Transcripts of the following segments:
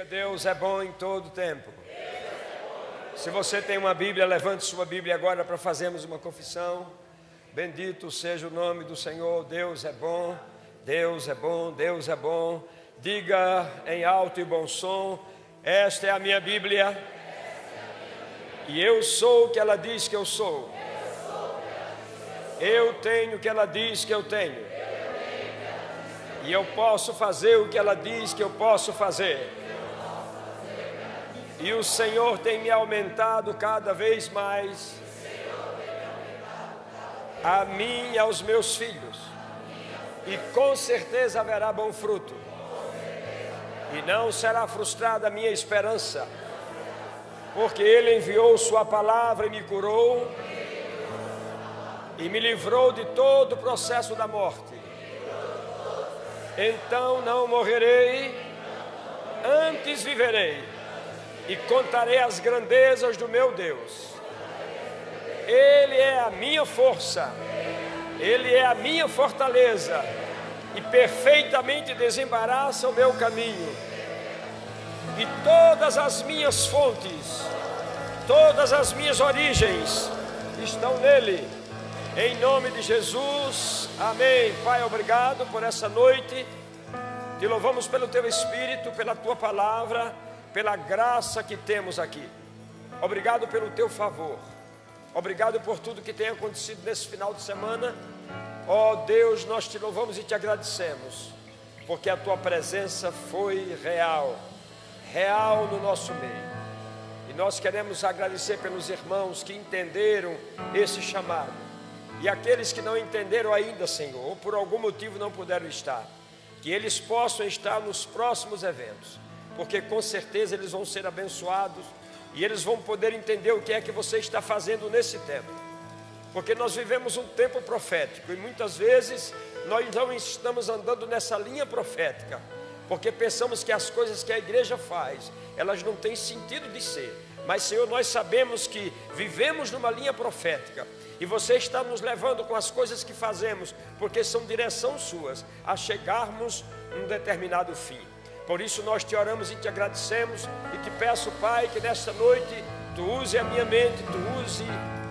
Diga, Deus é bom em todo tempo. Se você tem uma Bíblia, levante sua Bíblia agora para fazermos uma confissão. Bendito seja o nome do Senhor. Deus é bom, Deus é bom, Deus é bom. Diga em alto e bom som: esta é a minha Bíblia, e eu sou o que ela diz que eu sou. Eu tenho o que ela diz que eu tenho, e eu posso fazer o que ela diz que eu posso fazer. E o Senhor tem me aumentado cada vez mais, a mim e aos meus filhos, e com certeza haverá bom fruto, e não será frustrada a minha esperança, porque Ele enviou sua palavra e me curou, e me livrou de todo o processo da morte. Então não morrerei, antes viverei, e contarei as grandezas do meu Deus. Ele é a minha força, Ele é a minha fortaleza, e perfeitamente desembaraça o meu caminho. E todas as minhas fontes, todas as minhas origens estão nele. Em nome de Jesus, amém. Pai, obrigado por essa noite. Te louvamos pelo Teu Espírito, pela Tua palavra, pela graça que temos aqui. Obrigado pelo Teu favor. Obrigado por tudo que tem acontecido nesse final de semana. Ó Deus, nós Te louvamos e Te agradecemos, porque a Tua presença foi real, real no nosso meio. E nós queremos agradecer pelos irmãos que entenderam esse chamado, e aqueles que não entenderam ainda, Senhor, ou por algum motivo não puderam estar, que eles possam estar nos próximos eventos, porque com certeza eles vão ser abençoados, e eles vão poder entender o que é que você está fazendo nesse tempo, porque nós vivemos um tempo profético, e muitas vezes nós não estamos andando nessa linha profética, porque pensamos que as coisas que a igreja faz, elas não têm sentido de ser. Mas, Senhor, nós sabemos que vivemos numa linha profética, e você está nos levando com as coisas que fazemos, porque são direção suas, a chegarmos num determinado fim. Por isso nós te oramos e te agradecemos, e te peço, Pai, que nesta noite tu use a minha mente, tu use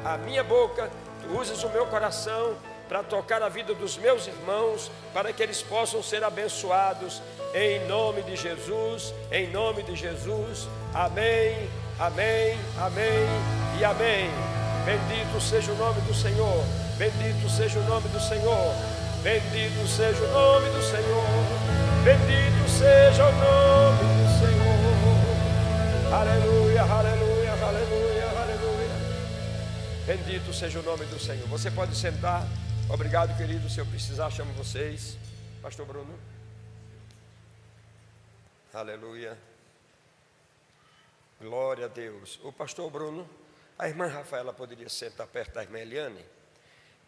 a minha boca, tu uses o meu coração para tocar a vida dos meus irmãos, para que eles possam ser abençoados, em nome de Jesus, em nome de Jesus. Amém, amém, amém e amém. Bendito seja o nome do Senhor, bendito seja o nome do Senhor, bendito seja o nome do Senhor, bendito seja o nome do Senhor. Aleluia, aleluia, aleluia, aleluia. Bendito seja o nome do Senhor. Você pode sentar. Obrigado, querido. Se eu precisar, chamo vocês. Pastor Bruno. Aleluia. Glória a Deus. O pastor Bruno, a irmã Rafaela poderia sentar perto da irmã Eliane,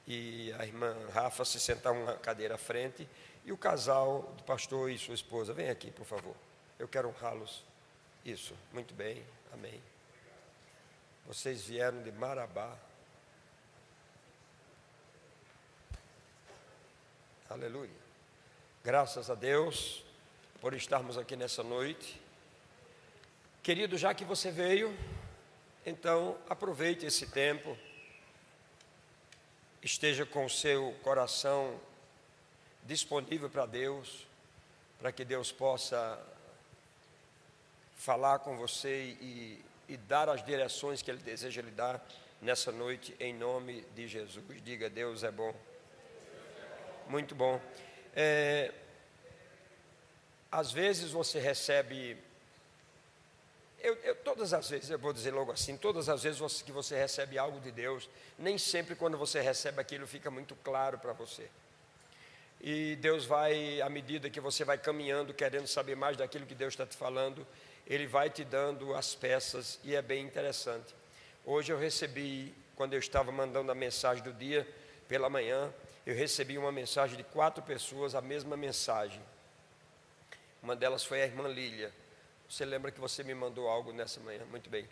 e a irmã Rafa se sentar uma cadeira à frente, e o casal do pastor e sua esposa, vem aqui, por favor. Eu quero honrá-los. Isso, muito bem, amém. Vocês vieram de Marabá. Aleluia. Graças a Deus por estarmos aqui nessa noite. Querido, já que você veio, então aproveite esse tempo, esteja com o seu coração disponível para Deus, para que Deus possa falar com você e dar as direções que Ele deseja lhe dar nessa noite, em nome de Jesus. Diga, Deus é bom. Muito bom. Às vezes você recebe, todas as vezes, eu vou dizer logo assim, todas as vezes que você recebe algo de Deus, nem sempre quando você recebe aquilo fica muito claro para você. E Deus vai, à medida que você vai caminhando, querendo saber mais daquilo que Deus está te falando, Ele vai te dando as peças, e é bem interessante. Hoje eu recebi, quando eu estava mandando a mensagem do dia, pela manhã, eu recebi uma mensagem de 4 pessoas, a mesma mensagem. Uma delas foi a irmã Lília. Você lembra que você me mandou algo nessa manhã? Muito bem.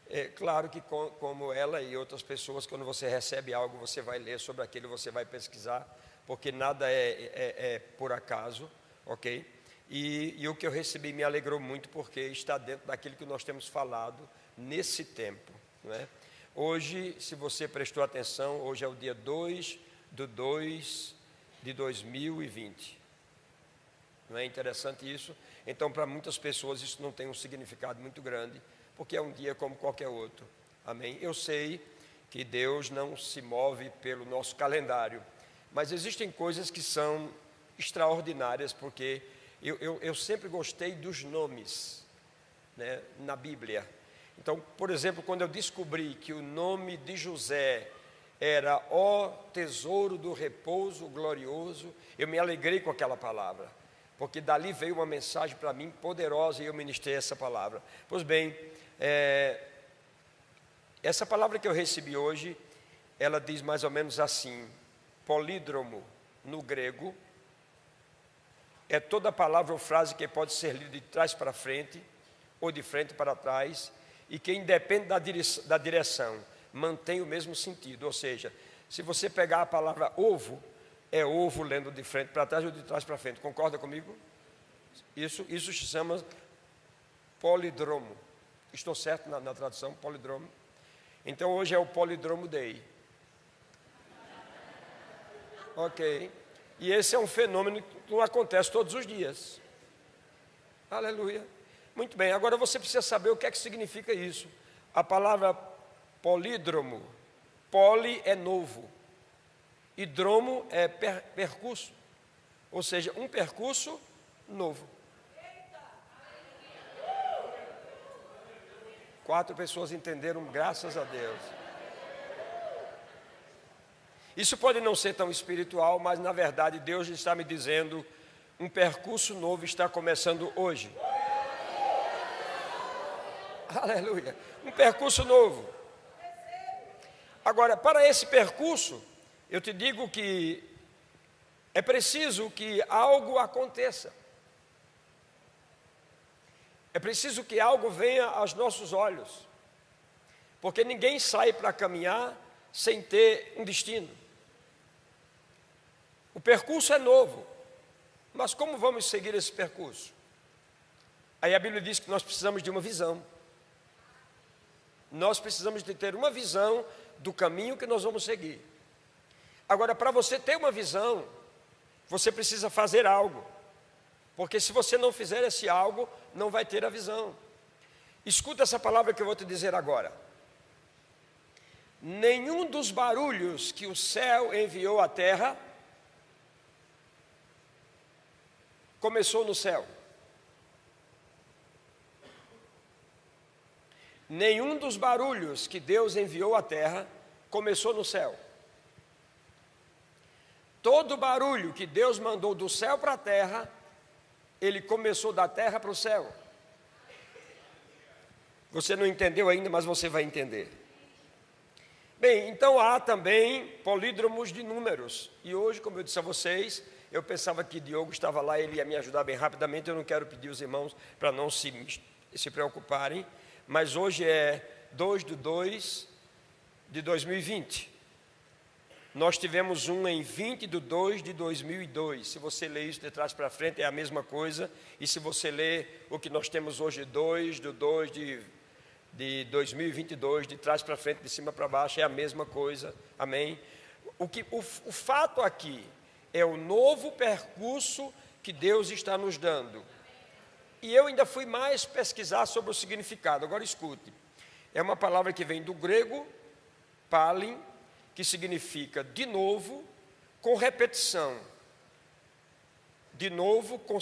É claro que como ela e outras pessoas, quando você recebe algo, você vai ler sobre aquilo, você vai pesquisar, porque nada é por acaso, ok? E o que eu recebi me alegrou muito, porque está dentro daquilo que nós temos falado nesse tempo, não é? Hoje, se você prestou atenção, hoje é o dia 2/2/2020. Não é interessante isso? Então, para muitas pessoas isso não tem um significado muito grande, porque é um dia como qualquer outro. Amém? Eu sei que Deus não se move pelo nosso calendário, mas existem coisas que são extraordinárias, porque eu sempre gostei dos nomes, né, na Bíblia. Então, por exemplo, quando eu descobri que o nome de José era ó tesouro do repouso glorioso, eu me alegrei com aquela palavra, porque dali veio uma mensagem para mim poderosa e eu ministrei essa palavra. Pois bem, essa palavra que eu recebi hoje, ela diz mais ou menos assim: polídromo no grego é toda palavra ou frase que pode ser lida de trás para frente ou de frente para trás e que independe da direção, mantém o mesmo sentido. Ou seja, se você pegar a palavra ovo, é ovo lendo de frente para trás ou de trás para frente. Concorda comigo? Isso se chama polidromo. Estou certo na tradução, polidromo? Então hoje é o Polidromo Day. Ok. E esse é um fenômeno que não acontece todos os dias. Aleluia. Muito bem, agora você precisa saber o que é que significa isso. A palavra polídromo, poli é novo, e dromo é percurso, ou seja, um percurso novo. 4 pessoas entenderam, graças a Deus. Isso pode não ser tão espiritual, mas na verdade Deus está me dizendo, um percurso novo está começando hoje. Aleluia, um percurso novo. Agora, para esse percurso, eu te digo que é preciso que algo aconteça. É preciso que algo venha aos nossos olhos, porque ninguém sai para caminhar sem ter um destino. O percurso é novo, mas como vamos seguir esse percurso? Aí a Bíblia diz que nós precisamos de uma visão. Nós precisamos de ter uma visão do caminho que nós vamos seguir. Agora, para você ter uma visão, você precisa fazer algo, porque se você não fizer esse algo, não vai ter a visão. Escuta essa palavra que eu vou te dizer agora. Nenhum dos barulhos que o céu enviou à terra começou no céu. Nenhum dos barulhos que Deus enviou à terra começou no céu. Todo barulho que Deus mandou do céu para a terra, ele começou da terra para o céu. Você não entendeu ainda, mas você vai entender. Bem, então há também polídromos de números. E hoje, como eu disse a vocês, eu pensava que Diogo estava lá, ele ia me ajudar bem rapidamente. Eu não quero pedir os irmãos para não se preocuparem. Mas hoje é 2/2/2020. Nós tivemos um em 20/2/2002. Se você ler isso de trás para frente, é a mesma coisa. E se você ler o que nós temos hoje, 2/2/2022, de trás para frente, de cima para baixo, é a mesma coisa. Amém? O fato aqui é o novo percurso que Deus está nos dando. E eu ainda fui mais pesquisar sobre o significado. Agora escute. É uma palavra que vem do grego, palin, que significa de novo, com repetição. De novo, com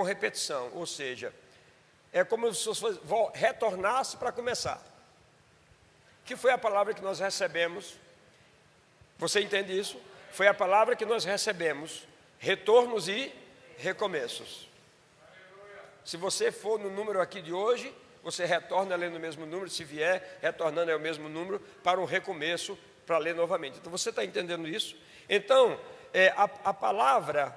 repetição. Ou seja, é como se você retornasse para começar. Que foi a palavra que nós recebemos. Você entende isso? Foi a palavra que nós recebemos. Retornos e recomeços. Se você for no número aqui de hoje, você retorna lendo o mesmo número. Se vier, retornando é o mesmo número para um recomeço, para ler novamente. Então, você está entendendo isso? Então, a palavra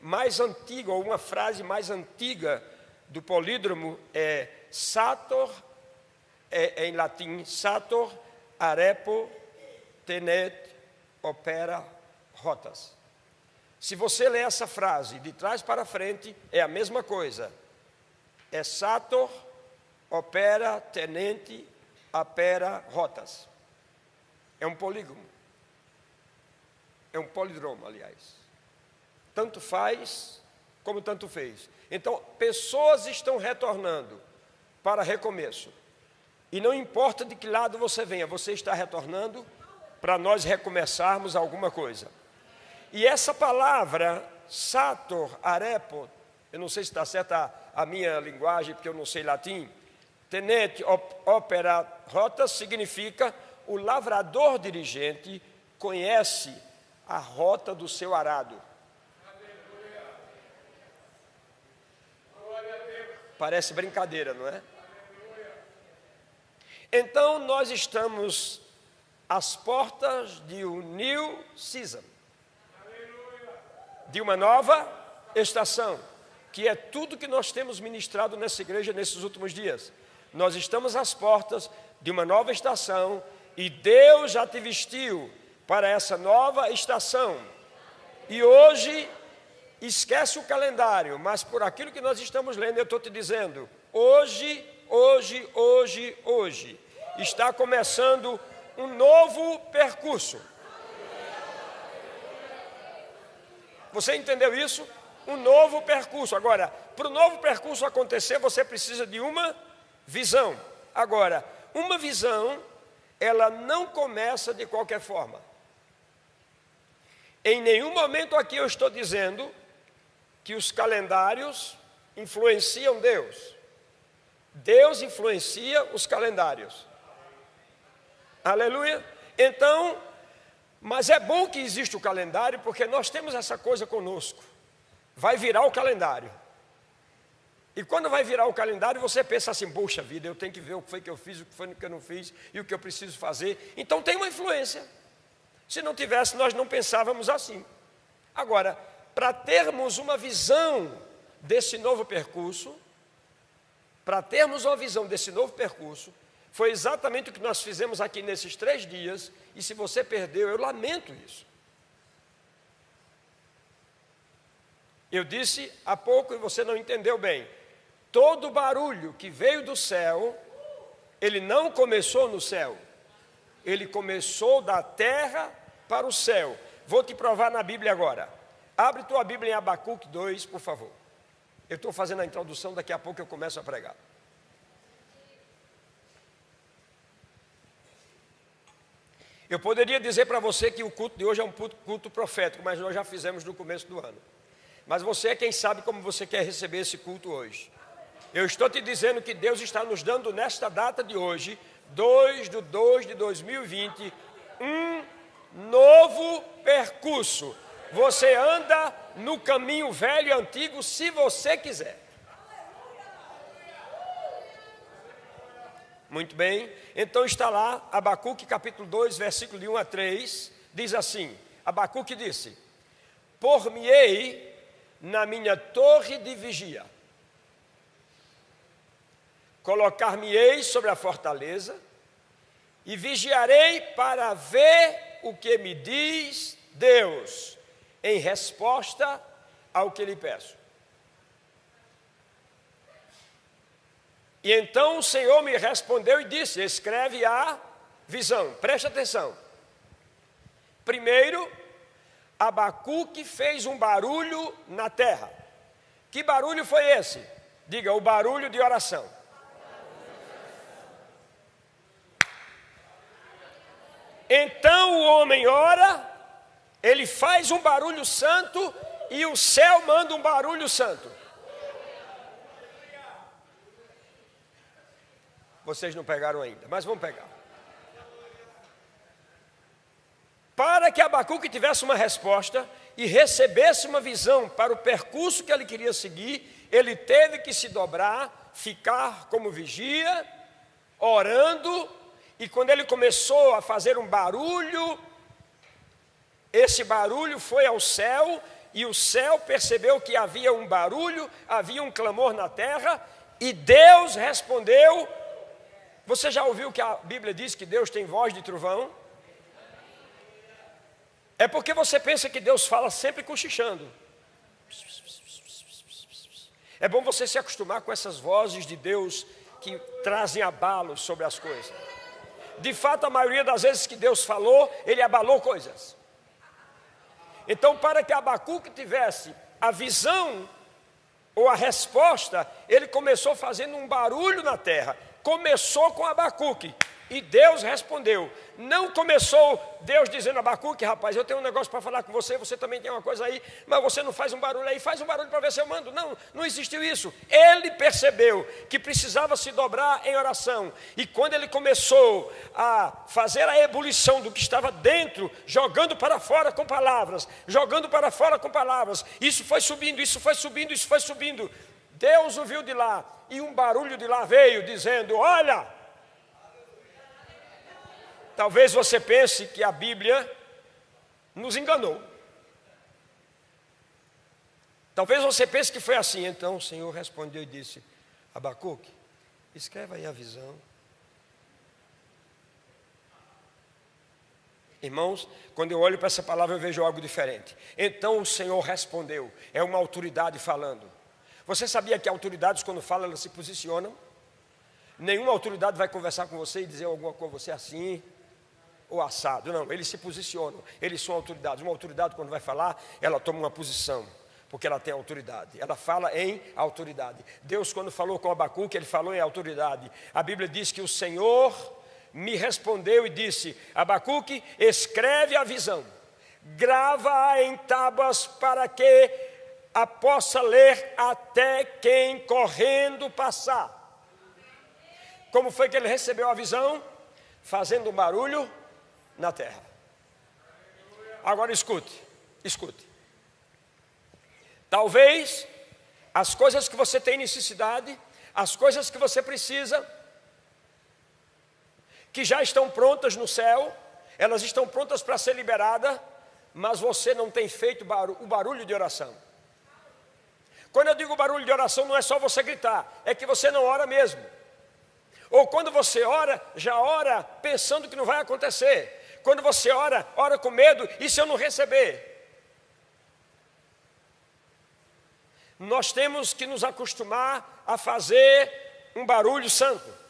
mais antiga, ou uma frase mais antiga do polídromo é sator, em latim, sator, arepo, tenet, opera, rotas. Se você ler essa frase de trás para frente, é a mesma coisa. É Sator, opera, tenente, apera, rotas. É um polígono. É um polidromo, aliás. Tanto faz, como tanto fez. Então, pessoas estão retornando para recomeço. E não importa de que lado você venha, você está retornando para nós recomeçarmos alguma coisa. E essa palavra, Sator, arepo, eu não sei se está certa a minha linguagem, porque eu não sei latim, tenente, opera, rota, significa o lavrador dirigente conhece a rota do seu arado. Parece brincadeira, não é? Então, nós estamos às portas de um new season, de uma nova estação, que é tudo que nós temos ministrado nessa igreja nesses últimos dias. Nós estamos às portas de uma nova estação e Deus já te vestiu para essa nova estação. E hoje, esquece o calendário, mas por aquilo que nós estamos lendo, eu estou te dizendo, hoje, está começando um novo percurso. Você entendeu isso? Um novo percurso. Agora, para o novo percurso acontecer, você precisa de uma visão. Agora, uma visão, ela não começa de qualquer forma. Em nenhum momento aqui eu estou dizendo que os calendários influenciam Deus. Deus influencia os calendários. Aleluia. Então, mas é bom que existe o calendário, porque nós temos essa coisa conosco. Vai virar o calendário. E quando vai virar o calendário, você pensa assim, poxa vida, eu tenho que ver o que foi que eu fiz, o que foi que eu não fiz, e o que eu preciso fazer. Então tem uma influência. Se não tivesse, nós não pensávamos assim. Agora, para termos uma visão desse novo percurso, foi exatamente o que nós fizemos aqui nesses 3 dias, e se você perdeu, eu lamento isso. Eu disse há pouco e você não entendeu bem. Todo barulho que veio do céu, ele não começou no céu. Ele começou da terra para o céu. Vou te provar na Bíblia agora. Abre tua Bíblia em Abacuque 2, por favor. Eu estou fazendo a introdução, daqui a pouco eu começo a pregar. Eu poderia dizer para você que o culto de hoje é um culto profético, mas nós já fizemos no começo do ano. Mas você é quem sabe como você quer receber esse culto hoje. Eu estou te dizendo que Deus está nos dando nesta data de hoje, 2/2/2020, um novo percurso. Você anda no caminho velho e antigo se você quiser. Muito bem, então está lá, Abacuque capítulo 2, versículo de 1 a 3, diz assim, Abacuque disse, por-me-ei na minha torre de vigia, colocar-me-ei sobre a fortaleza, e vigiarei para ver o que me diz Deus, em resposta ao que lhe peço. E então o Senhor me respondeu e disse, escreve a visão. Preste atenção. Primeiro, Abacuque fez um barulho na terra. Que barulho foi esse? Diga, o barulho de oração. Então o homem ora, ele faz um barulho santo e o céu manda um barulho santo. Vocês não pegaram ainda, mas vamos pegar. Para que Abacuque tivesse uma resposta e recebesse uma visão para o percurso que ele queria seguir, ele teve que se dobrar, ficar como vigia, orando, e quando ele começou a fazer um barulho, esse barulho foi ao céu, e o céu percebeu que havia um barulho, havia um clamor na terra, e Deus respondeu. Você já ouviu que a Bíblia diz que Deus tem voz de trovão? É porque você pensa que Deus fala sempre cochichando. É bom você se acostumar com essas vozes de Deus que trazem abalo sobre as coisas. De fato, a maioria das vezes que Deus falou, Ele abalou coisas. Então, para que Abacuque tivesse a visão ou a resposta, ele começou fazendo um barulho na terra. Começou com Abacuque e Deus respondeu. Não começou Deus dizendo: Abacuque, rapaz, eu tenho um negócio para falar com você, você também tem uma coisa aí, mas você não faz um barulho aí, faz um barulho para ver se eu mando. Não, não existiu isso. Ele percebeu que precisava se dobrar em oração, e quando ele começou a fazer a ebulição do que estava dentro, jogando para fora com palavras, jogando para fora com palavras, isso foi subindo, isso foi subindo, isso foi subindo. Deus o viu de lá, e um barulho de lá veio dizendo: olha. Talvez você pense que a Bíblia nos enganou. Talvez você pense que foi assim. Então o Senhor respondeu e disse: Abacuque, escreva aí a visão. Irmãos, quando eu olho para essa palavra eu vejo algo diferente. Então o Senhor respondeu. É uma autoridade falando. Você sabia que autoridades, quando falam, elas se posicionam? Nenhuma autoridade vai conversar com você e dizer alguma coisa, você assim ou assado. Não, eles se posicionam, eles são autoridades. Uma autoridade, quando vai falar, ela toma uma posição, porque ela tem autoridade. Ela fala em autoridade. Deus, quando falou com Abacuque, ele falou em autoridade. A Bíblia diz que o Senhor me respondeu e disse: Abacuque, escreve a visão, grava-a em tábuas para que a possa ler até quem correndo passar. Como foi que ele recebeu a visão? Fazendo um barulho na terra. Agora escute. Talvez as coisas que você tem necessidade, as coisas que você precisa, que já estão prontas no céu, elas estão prontas para ser liberadas, mas você não tem feito o barulho de oração. Quando eu digo barulho de oração, não é só você gritar, é que você não ora mesmo. Ou quando você ora, já ora pensando que não vai acontecer. Quando você ora, ora com medo, e se eu não receber? Nós temos que nos acostumar a fazer um barulho santo.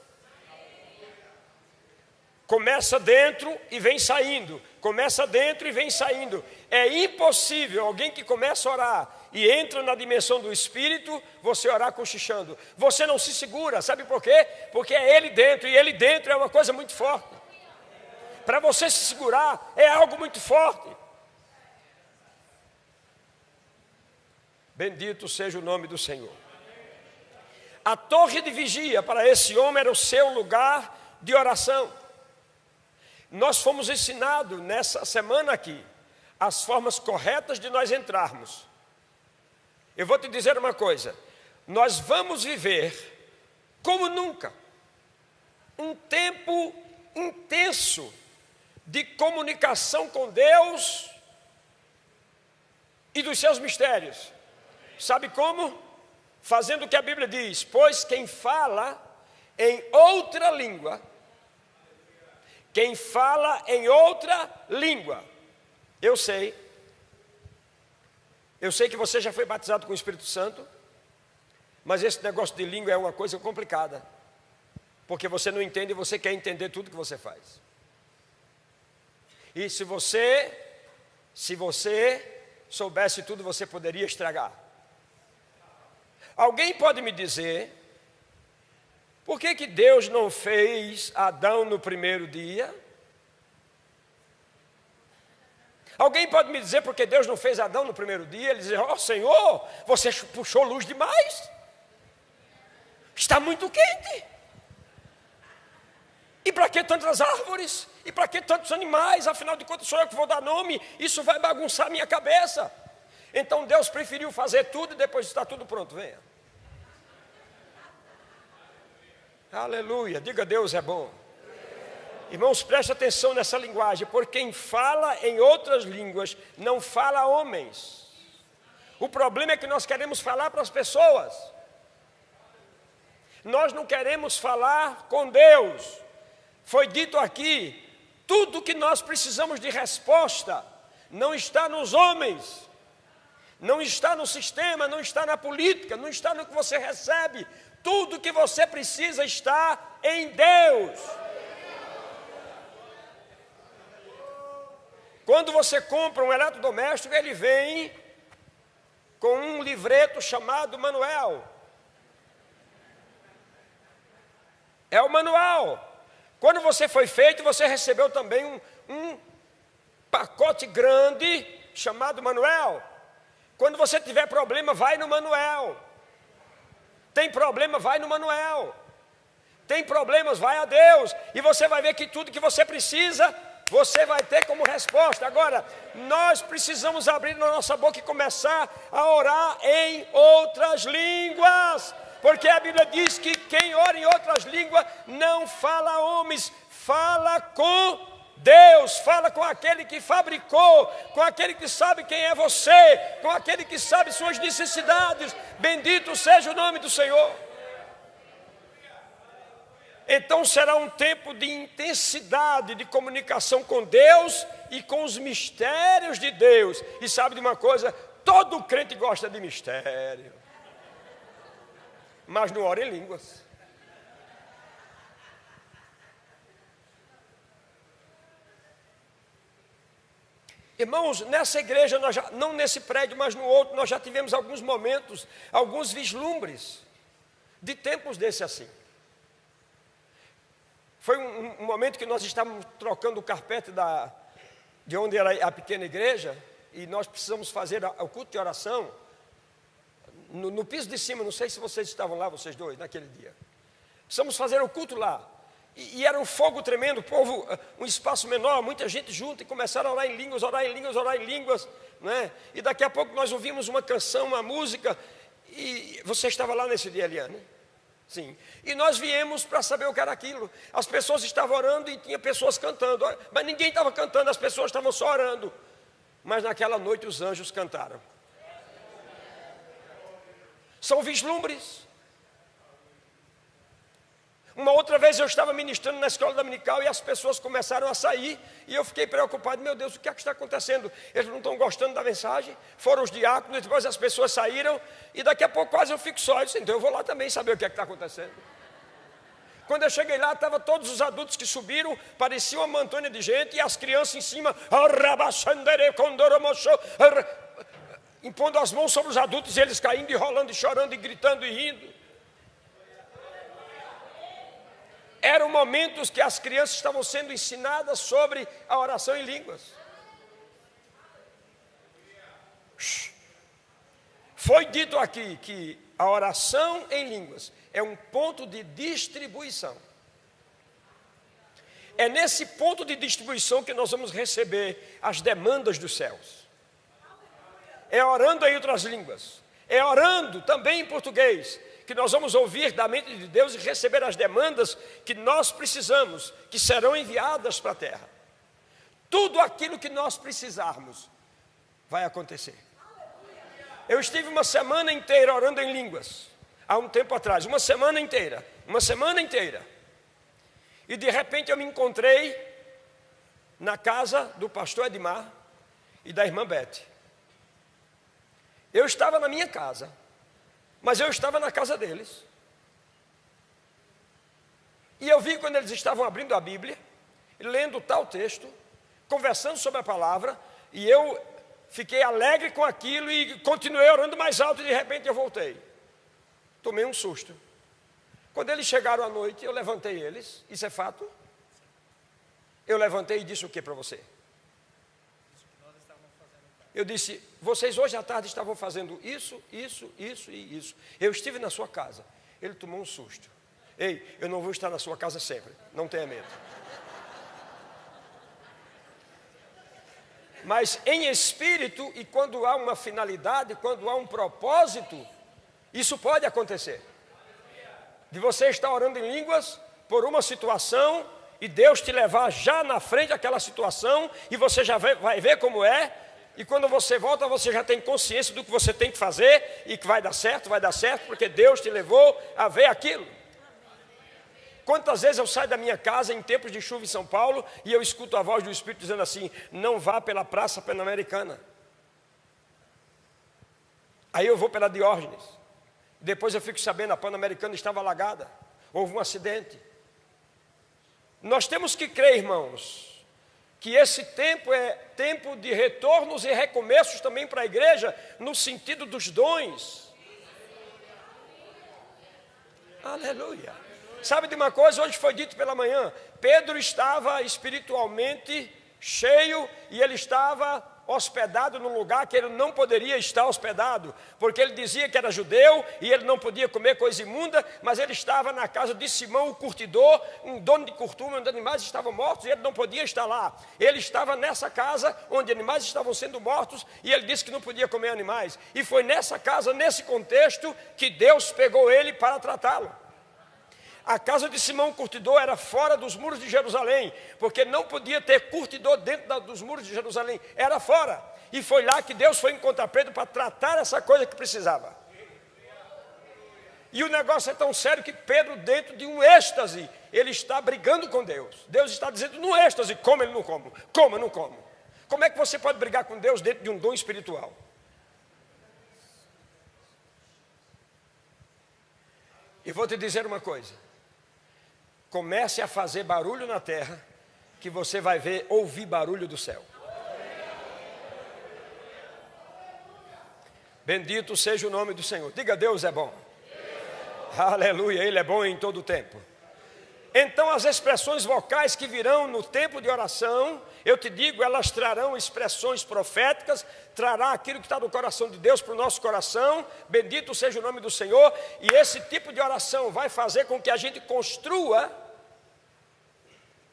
Começa dentro e vem saindo. Começa dentro e vem saindo. É impossível alguém que começa a orar e entra na dimensão do Espírito, você orar cochichando. Você não se segura, sabe por quê? Porque é Ele dentro, e Ele dentro é uma coisa muito forte. Para você se segurar, é algo muito forte. Bendito seja o nome do Senhor. A torre de vigia para esse homem era o seu lugar de oração. Nós fomos ensinados nessa semana aqui as formas corretas de nós entrarmos. Eu vou te dizer uma coisa: nós vamos viver como nunca um tempo intenso de comunicação com Deus e dos seus mistérios. Sabe como? Fazendo o que a Bíblia diz: pois quem fala em outra língua, eu sei que você já foi batizado com o Espírito Santo, mas esse negócio de língua é uma coisa complicada, porque você não entende e você quer entender tudo que você faz. E se você soubesse tudo, você poderia estragar. Alguém pode me dizer, por que Deus não fez Adão no primeiro dia? Alguém pode me dizer por que Deus não fez Adão no primeiro dia? Ele diz: ó Senhor, você puxou luz demais, está muito quente. E para que tantas árvores? E para que tantos animais? Afinal de contas, sou eu que vou dar nome, isso vai bagunçar a minha cabeça. Então Deus preferiu fazer tudo e depois está tudo pronto, venha. Aleluia, diga: Deus é bom. Irmãos, preste atenção nessa linguagem, porque quem fala em outras línguas não fala a homens. O problema é que nós queremos falar para as pessoas. Nós não queremos falar com Deus. Foi dito aqui, tudo que nós precisamos de resposta, não está nos homens, não está no sistema, não está na política, não está no que você recebe. Tudo que você precisa está em Deus. Quando você compra um eletrodoméstico, ele vem com um livreto chamado manual. É o manual. Quando você foi feito, você recebeu também um pacote grande chamado manual. Quando você tiver problema, vai no manual. Tem problema, vai no manual. Tem problemas, vai a Deus. E você vai ver que tudo que você precisa, você vai ter como resposta. Agora, nós precisamos abrir a nossa boca e começar a orar em outras línguas. Porque a Bíblia diz que quem ora em outras línguas não fala a homens, fala com Deus, fala com aquele que fabricou, com aquele que sabe quem é você, com aquele que sabe suas necessidades. Bendito seja o nome do Senhor. Então será um tempo de intensidade de comunicação com Deus e com os mistérios de Deus. E sabe de uma coisa? Todo crente gosta de mistério, mas não ora em línguas. Irmãos, nessa igreja, não nesse prédio, mas no outro, nós já tivemos alguns momentos, alguns vislumbres de tempos desse assim. Foi um momento que nós estávamos trocando o carpete de onde era a pequena igreja, e nós precisamos fazer o culto de oração no piso de cima. Não sei se vocês estavam lá, vocês dois, naquele dia. Precisamos fazer o culto lá. E era um fogo tremendo, o povo, um espaço menor, muita gente junto, e começaram a orar em línguas, orar em línguas, orar em línguas, né? E daqui a pouco nós ouvimos uma canção, uma música, e você estava lá nesse dia, Eliane? Sim. E nós viemos para saber o que era aquilo. As pessoas estavam orando e tinha pessoas cantando, mas ninguém estava cantando, as pessoas estavam só orando. Mas naquela noite os anjos cantaram. São vislumbres. Uma outra vez eu estava ministrando na escola dominical e as pessoas começaram a sair e eu fiquei preocupado. Meu Deus, o que é que está acontecendo? Eles não estão gostando da mensagem? Foram os diáconos, depois as pessoas saíram e daqui a pouco quase eu fico só. Eu disse, então eu vou lá também saber o que é que está acontecendo. Quando eu cheguei lá, estavam todos os adultos que subiram, parecia uma montanha de gente, e as crianças em cima, impondo as mãos sobre os adultos, e eles caindo e rolando e chorando e gritando e rindo. Eram momentos que as crianças estavam sendo ensinadas sobre a oração em línguas. Foi dito aqui que a oração em línguas é um ponto de distribuição. É nesse ponto de distribuição que nós vamos receber as demandas dos céus. É orando em outras línguas. É orando também em português que nós vamos ouvir da mente de Deus e receber as demandas que nós precisamos, que serão enviadas para a terra. Tudo aquilo que nós precisarmos vai acontecer. Eu estive uma semana inteira orando em línguas, há um tempo atrás, uma semana inteira. E de repente eu me encontrei na casa do pastor Edmar e da irmã Beth. Eu estava na minha casa, mas eu estava na casa deles. E eu vi quando eles estavam abrindo a Bíblia, lendo tal texto, conversando sobre a palavra, e eu fiquei alegre com aquilo e continuei orando mais alto, e de repente eu voltei. Tomei um susto. Quando eles chegaram à noite, eu levantei eles, isso é fato. Eu levantei e disse o que para você? Eu disse, vocês hoje à tarde estavam fazendo isso e isso. Eu estive na sua casa. Ele tomou um susto. Ei, eu não vou estar na sua casa sempre, não tenha medo. Mas em espírito, e quando há uma finalidade, quando há um propósito, isso pode acontecer. De você estar orando em línguas por uma situação e Deus te levar já na frente daquela situação e você já vai ver como é. E quando você volta, você já tem consciência do que você tem que fazer e que vai dar certo, porque Deus te levou a ver aquilo. Quantas vezes eu saio da minha casa em tempos de chuva em São Paulo e eu escuto a voz do Espírito dizendo assim: não vá pela Praça Pan-Americana. Aí eu vou pela Diógenes. Depois eu fico sabendo, a Pan-Americana estava alagada. Houve um acidente. Nós temos que crer, irmãos, que esse tempo é tempo de retornos e recomeços também para a igreja, no sentido dos dons. Aleluia. Sabe de uma coisa? Hoje foi dito pela manhã, Pedro estava espiritualmente cheio e ele estava hospedado num lugar que ele não poderia estar hospedado, porque ele dizia que era judeu e ele não podia comer coisa imunda, mas ele estava na casa de Simão o curtidor, um dono de curtume, onde animais estavam mortos, e ele não podia estar lá. Ele estava nessa casa onde animais estavam sendo mortos e ele disse que não podia comer animais, e foi nessa casa, nesse contexto, que Deus pegou ele para tratá-lo. A casa de Simão curtidor era fora dos muros de Jerusalém, porque não podia ter curtidor dentro dos muros de Jerusalém, era fora. E foi lá que Deus foi encontrar Pedro para tratar essa coisa que precisava. E o negócio é tão sério que Pedro, dentro de um êxtase, ele está brigando com Deus. Deus está dizendo no êxtase: como ele não como, como eu não como. Como é que você pode brigar com Deus dentro de um dom espiritual? E vou te dizer uma coisa: comece a fazer barulho na terra, que você vai ouvir barulho do céu. Bendito seja o nome do Senhor. Diga: Deus é bom. Aleluia, Ele é bom em todo o tempo. Então as expressões vocais que virão no tempo de oração, eu te digo, elas trarão expressões proféticas, trará aquilo que está no coração de Deus para o nosso coração. Bendito seja o nome do Senhor. E esse tipo de oração vai fazer com que a gente construa,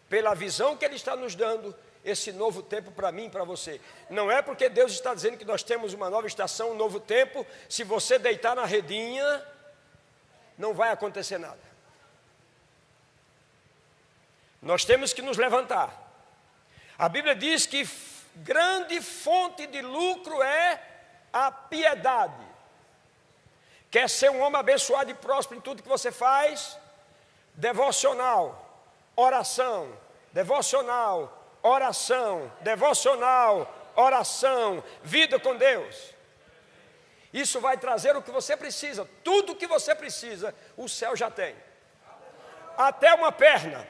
pela visão que Ele está nos dando, esse novo tempo para mim e para você. Não é porque Deus está dizendo que nós temos uma nova estação, um novo tempo. Se você deitar na redinha, não vai acontecer nada. Nós temos que nos levantar. A Bíblia diz que grande fonte de lucro é a piedade. Quer ser um homem abençoado e próspero em tudo que você faz? Devocional, oração, devocional, oração, devocional, oração, vida com Deus. Isso vai trazer o que você precisa. Tudo o que você precisa, o céu já tem. Até uma perna,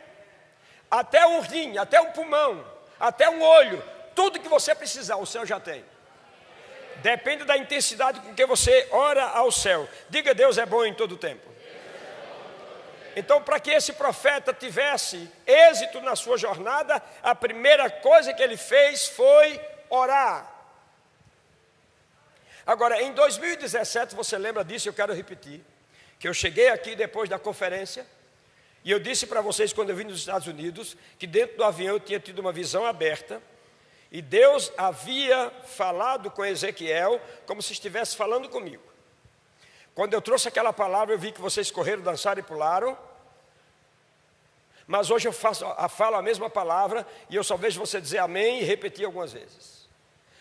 até um rim, até um pulmão, até um olho, tudo que você precisar, o céu já tem. Depende da intensidade com que você ora ao céu. Diga: Deus é bom em todo o tempo. Então, para que esse profeta tivesse êxito na sua jornada, a primeira coisa que ele fez foi orar. Agora, em 2017, você lembra disso? Eu quero repetir, que eu cheguei aqui depois da conferência, e eu disse para vocês, quando eu vim dos Estados Unidos, que dentro do avião eu tinha tido uma visão aberta, e Deus havia falado com Ezequiel, como se estivesse falando comigo. Quando eu trouxe aquela palavra, eu vi que vocês correram, dançaram e pularam, mas hoje eu falo a mesma palavra, e eu só vejo você dizer amém e repetir algumas vezes.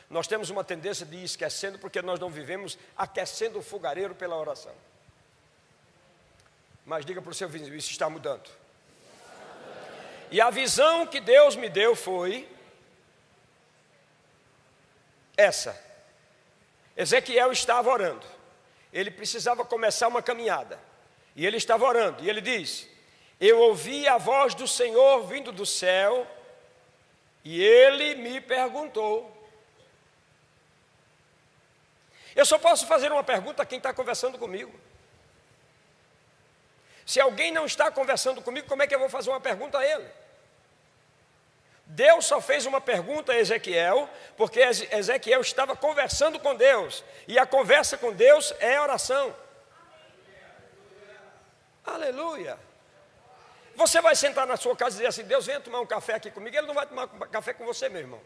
Nós temos uma tendência de ir esquecendo, porque nós não vivemos aquecendo o fogareiro pela oração. Mas diga para o seu vizinho: isso está mudando. E a visão que Deus me deu foi essa. Ezequiel estava orando. Ele precisava começar uma caminhada. E ele estava orando. E ele diz: eu ouvi a voz do Senhor vindo do céu, e Ele me perguntou. Eu só posso fazer uma pergunta a quem está conversando comigo. Se alguém não está conversando comigo, como é que eu vou fazer uma pergunta a ele? Deus só fez uma pergunta a Ezequiel, porque Ezequiel estava conversando com Deus, e a conversa com Deus é oração. Aleluia. Você vai sentar na sua casa e dizer assim: Deus, venha tomar um café aqui comigo. Ele não vai tomar café com você, meu irmão.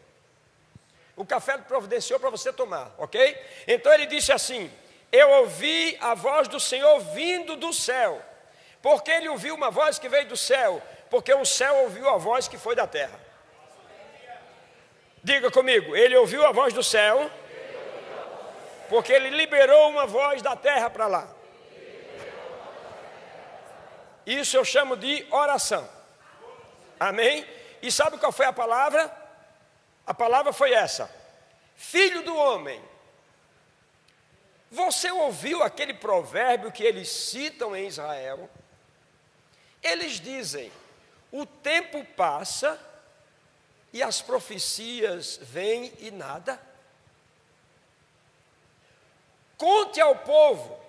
O café ele providenciou para você tomar, ok? Então ele disse assim: eu ouvi a voz do Senhor vindo do céu. Por que ele ouviu uma voz que veio do céu? Porque o céu ouviu a voz que foi da terra. Diga comigo: ele ouviu a voz do céu, porque ele liberou uma voz da terra para lá. Isso eu chamo de oração. Amém? E sabe qual foi a palavra? A palavra foi essa: filho do homem. Você ouviu aquele provérbio que eles citam em Israel? Eles dizem: o tempo passa e as profecias vêm e nada. Conte ao povo,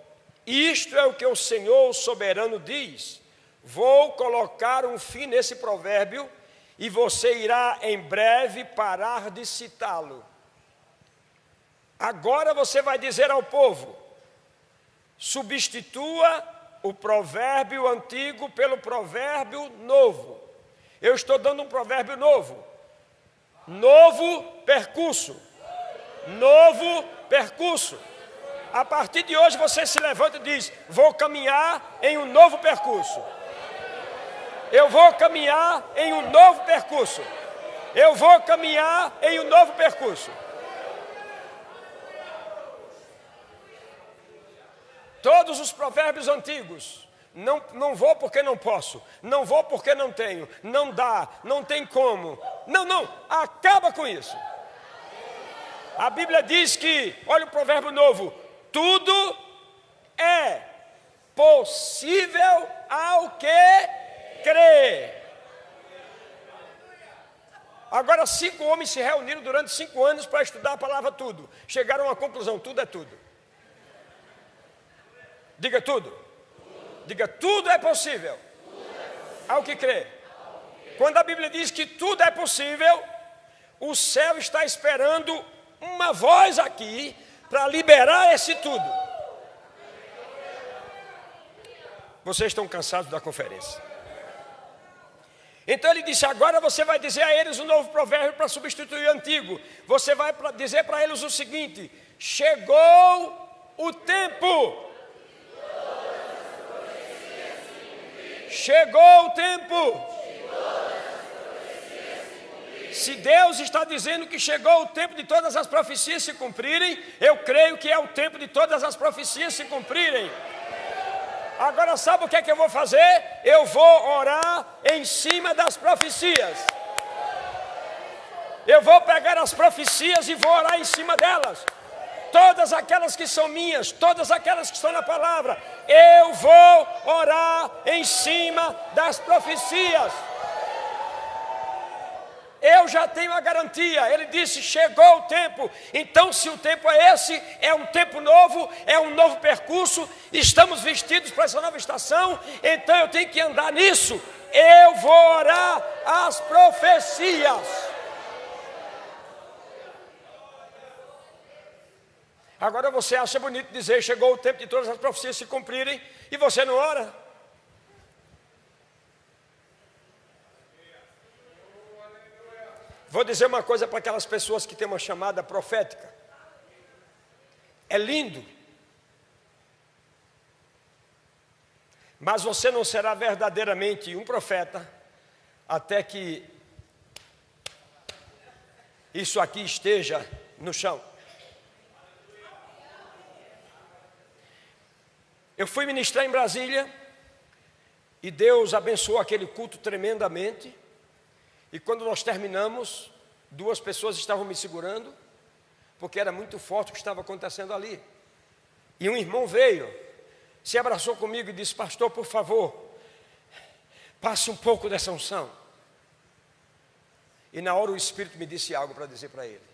isto é o que o Senhor soberano diz: vou colocar um fim nesse provérbio e você irá em breve parar de citá-lo. Agora você vai dizer ao povo: substitua o provérbio antigo pelo provérbio novo. Eu estou dando um provérbio novo. Novo percurso. Novo percurso. A partir de hoje você se levanta e diz: vou caminhar em um novo percurso. Eu vou caminhar em um novo percurso. Eu vou caminhar em um novo percurso. Todos os provérbios antigos: não vou porque não posso, não vou porque não tenho, não dá, não tem como. Não, acaba com isso. A Bíblia diz que, olha o provérbio novo: tudo é possível ao que crê. Agora 5 homens se reuniram durante 5 anos para estudar a palavra tudo. Chegaram à conclusão: tudo é tudo. Diga tudo. Diga: tudo é possível ao que crê. Quando a Bíblia diz que tudo é possível, o céu está esperando uma voz aqui para liberar esse tudo. Vocês estão cansados da conferência? Então ele disse: agora você vai dizer a eles um novo provérbio para substituir o antigo. Você vai dizer para eles o seguinte: chegou o tempo. Chegou o tempo. Se Deus está dizendo que chegou o tempo de todas as profecias se cumprirem, eu creio que é o tempo de todas as profecias se cumprirem. Agora sabe o que é que eu vou fazer? Eu vou orar em cima das profecias. Eu vou pegar as profecias e vou orar em cima delas. Todas aquelas que são minhas, todas aquelas que estão na palavra, eu vou orar em cima das profecias. Eu já tenho a garantia. Ele disse: chegou o tempo. Então, se o tempo é esse, é um tempo novo, é um novo percurso, estamos vestidos para essa nova estação, então eu tenho que andar nisso. Eu vou orar as profecias. Agora você acha bonito dizer: chegou o tempo de todas as profecias se cumprirem, e você não ora? Vou dizer uma coisa para aquelas pessoas que têm uma chamada profética. É lindo, mas você não será verdadeiramente um profeta até que isso aqui esteja no chão. Eu fui ministrar em Brasília e Deus abençoou aquele culto tremendamente. E quando nós terminamos, 2 pessoas estavam me segurando, porque era muito forte o que estava acontecendo ali. E um irmão veio, se abraçou comigo e disse: pastor, por favor, passe um pouco dessa unção. E na hora o Espírito me disse algo para dizer para ele.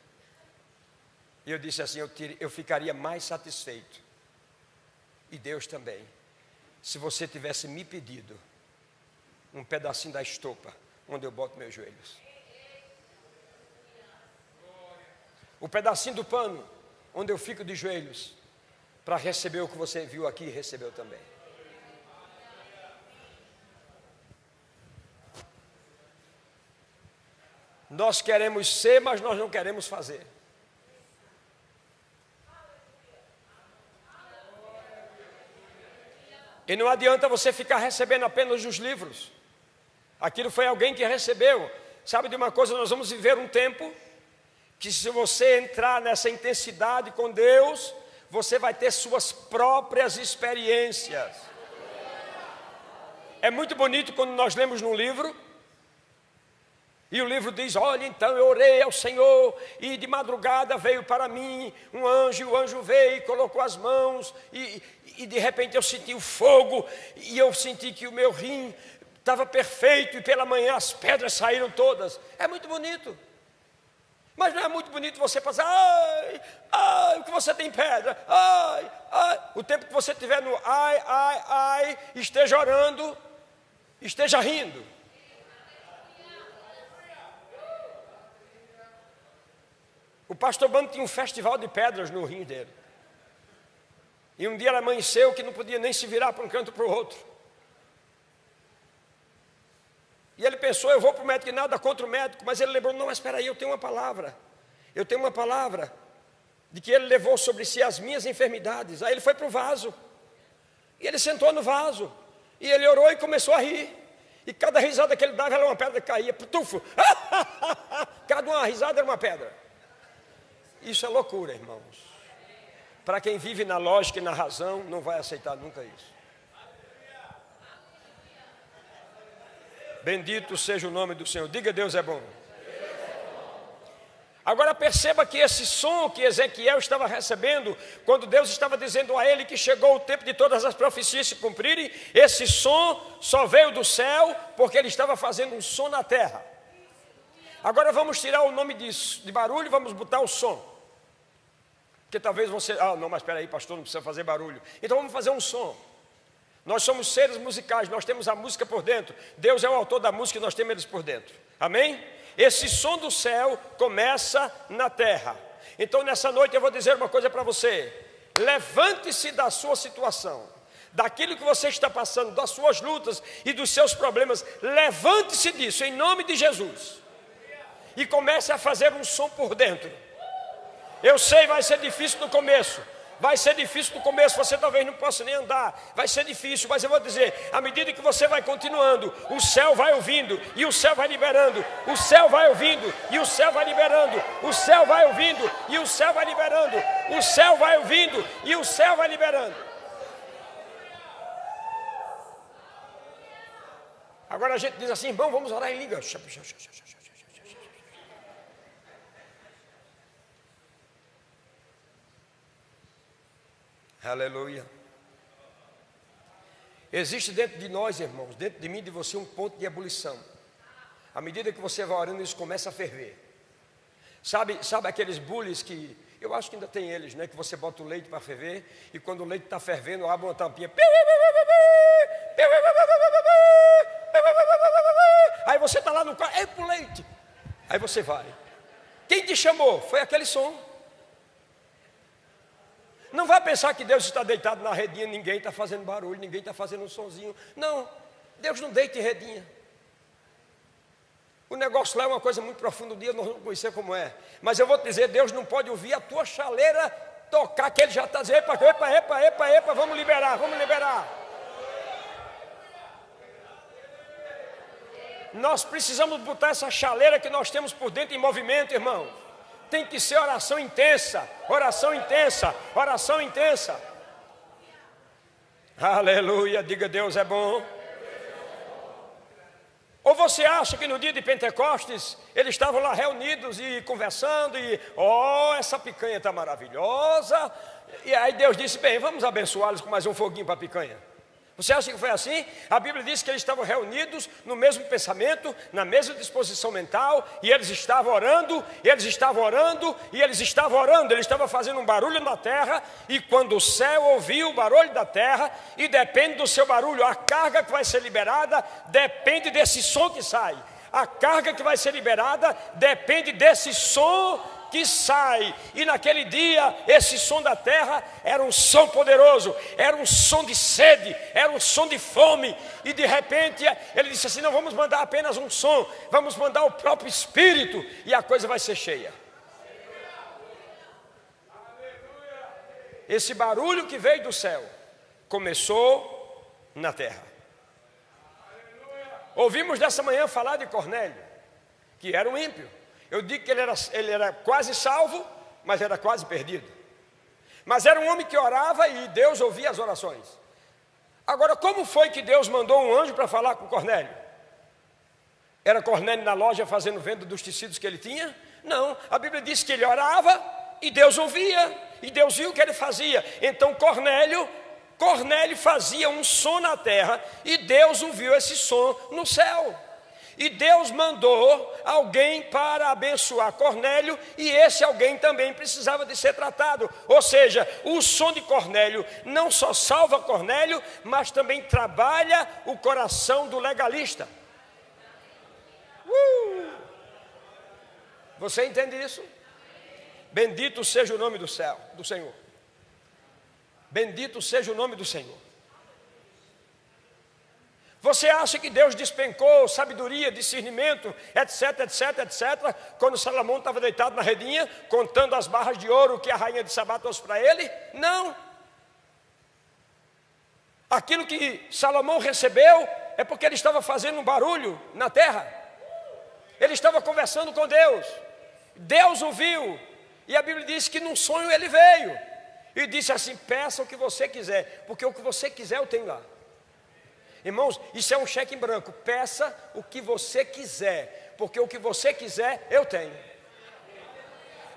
E eu disse assim: eu ficaria mais satisfeito, e Deus também, se você tivesse me pedido um pedacinho da estopa onde eu boto meus joelhos. O pedacinho do pano onde eu fico de joelhos para receber o que você viu aqui e recebeu também. Nós queremos ser, mas nós não queremos fazer. E não adianta você ficar recebendo apenas os livros. Aquilo foi alguém que recebeu. Sabe de uma coisa? Nós vamos viver um tempo que, se você entrar nessa intensidade com Deus, você vai ter suas próprias experiências. É muito bonito quando nós lemos num livro, e o livro diz: olha, então eu orei ao Senhor, e de madrugada veio para mim um anjo, e o anjo veio e colocou as mãos, e de repente eu senti o fogo, e eu senti que o meu rim estava perfeito, e pela manhã as pedras saíram todas. É muito bonito. Mas não é muito bonito você passar: ai, ai, o que você tem pedra, ai, ai. O tempo que você estiver no ai, ai, ai, esteja orando, esteja rindo. O pastor Bando tinha um festival de pedras no rim dele. E um dia ele amanheceu que não podia nem se virar para um canto para o outro. E ele pensou: eu vou para o médico, e nada contra o médico. Mas ele lembrou: não, mas espera aí, eu tenho uma palavra. Eu tenho uma palavra de que ele levou sobre si as minhas enfermidades. Aí ele foi para o vaso. E ele sentou no vaso. E ele orou e começou a rir. E cada risada que ele dava era uma pedra que caía. Tufo. Cada uma risada era uma pedra. Isso é loucura, irmãos. Para quem vive na lógica e na razão, não vai aceitar nunca isso. Bendito seja o nome do Senhor. Diga: Deus é bom. Agora perceba que esse som que Ezequiel estava recebendo, quando Deus estava dizendo a ele que chegou o tempo de todas as profecias se cumprirem, esse som só veio do céu, porque ele estava fazendo um som na terra. Agora vamos tirar o nome de barulho e vamos botar o som. Porque talvez você: não, mas espera aí, pastor, não precisa fazer barulho. Então vamos fazer um som. Nós somos seres musicais, nós temos a música por dentro. Deus é o autor da música e nós temos eles por dentro. Amém? Esse som do céu começa na terra. Então nessa noite eu vou dizer uma coisa para você: levante-se da sua situação, daquilo que você está passando, das suas lutas e dos seus problemas. Levante-se disso em nome de Jesus e comece a fazer um som por dentro. Eu sei, vai ser difícil no começo. Vai ser difícil no começo, você talvez não possa nem andar. Vai ser difícil, mas eu vou dizer: à medida que você vai continuando, o céu vai ouvindo e o céu vai liberando. O céu vai ouvindo e o céu vai liberando. O céu vai ouvindo e o céu vai liberando. O céu vai ouvindo e o céu vai liberando. Agora a gente diz assim: irmão, vamos orar em língua. Aleluia. Existe dentro de nós, irmãos, dentro de mim e de você, um ponto de ebulição. À medida que você vai orando, isso começa a ferver. Sabe aqueles bules que, eu acho que ainda tem eles, né? Que você bota o leite para ferver, e quando o leite está fervendo, abre uma tampinha. Aí você está lá no carro: é pro leite. Aí você vai. Quem te chamou? Foi aquele som. Não vai pensar que Deus está deitado na redinha, ninguém está fazendo barulho, ninguém está fazendo um sonzinho. Não, Deus não deita em redinha. O negócio lá é uma coisa muito profunda, um dia nós vamos conhecer como é. Mas eu vou te dizer: Deus não pode ouvir a tua chaleira tocar, que Ele já está dizendo: epa, vamos liberar. Nós precisamos botar essa chaleira que nós temos por dentro em movimento, irmão. Tem que ser oração intensa, oração intensa, oração intensa. Aleluia, diga: Deus é bom. Ou você acha que no dia de Pentecostes eles estavam lá reunidos e conversando e essa picanha está maravilhosa, e aí Deus disse: bem, vamos abençoá-los com mais um foguinho para a picanha. Você acha que foi assim? A Bíblia diz que eles estavam reunidos no mesmo pensamento, na mesma disposição mental, e eles estavam orando, eles estavam fazendo um barulho na terra, e quando o céu ouviu o barulho da terra, e depende do seu barulho, a carga que vai ser liberada depende desse som que sai. A carga que vai ser liberada depende desse som que sai. E naquele dia, esse som da terra era um som poderoso, era um som de sede, era um som de fome. E de repente ele disse assim: não vamos mandar apenas um som, vamos mandar o próprio Espírito, e a coisa vai ser cheia. Esse barulho que veio do céu começou na terra. Ouvimos dessa manhã falar de Cornélio, que era um ímpio. Eu digo que ele era quase salvo, mas era quase perdido. Mas era um homem que orava e Deus ouvia as orações. Agora, como foi que Deus mandou um anjo para falar com Cornélio? Era Cornélio na loja fazendo venda dos tecidos que ele tinha? Não, a Bíblia diz que ele orava e Deus ouvia, e Deus viu o que ele fazia. Então Cornélio fazia um som na terra e Deus ouviu esse som no céu. E Deus mandou alguém para abençoar Cornélio, e esse alguém também precisava de ser tratado. Ou seja, o som de Cornélio não só salva Cornélio, mas também trabalha o coração do legalista. Você entende isso? Bendito seja o nome do céu, do Senhor. Bendito seja o nome do Senhor. Você acha que Deus despencou sabedoria, discernimento, etc, etc, etc, quando Salomão estava deitado na redinha, contando as barras de ouro que a rainha de Sabá trouxe para ele? Não. Aquilo que Salomão recebeu é porque ele estava fazendo um barulho na terra. Ele estava conversando com Deus. Deus ouviu. E a Bíblia diz que num sonho ele veio e disse assim: peça o que você quiser, porque o que você quiser eu tenho lá. Irmãos, isso é um cheque em branco. Peça o que você quiser, porque o que você quiser eu tenho.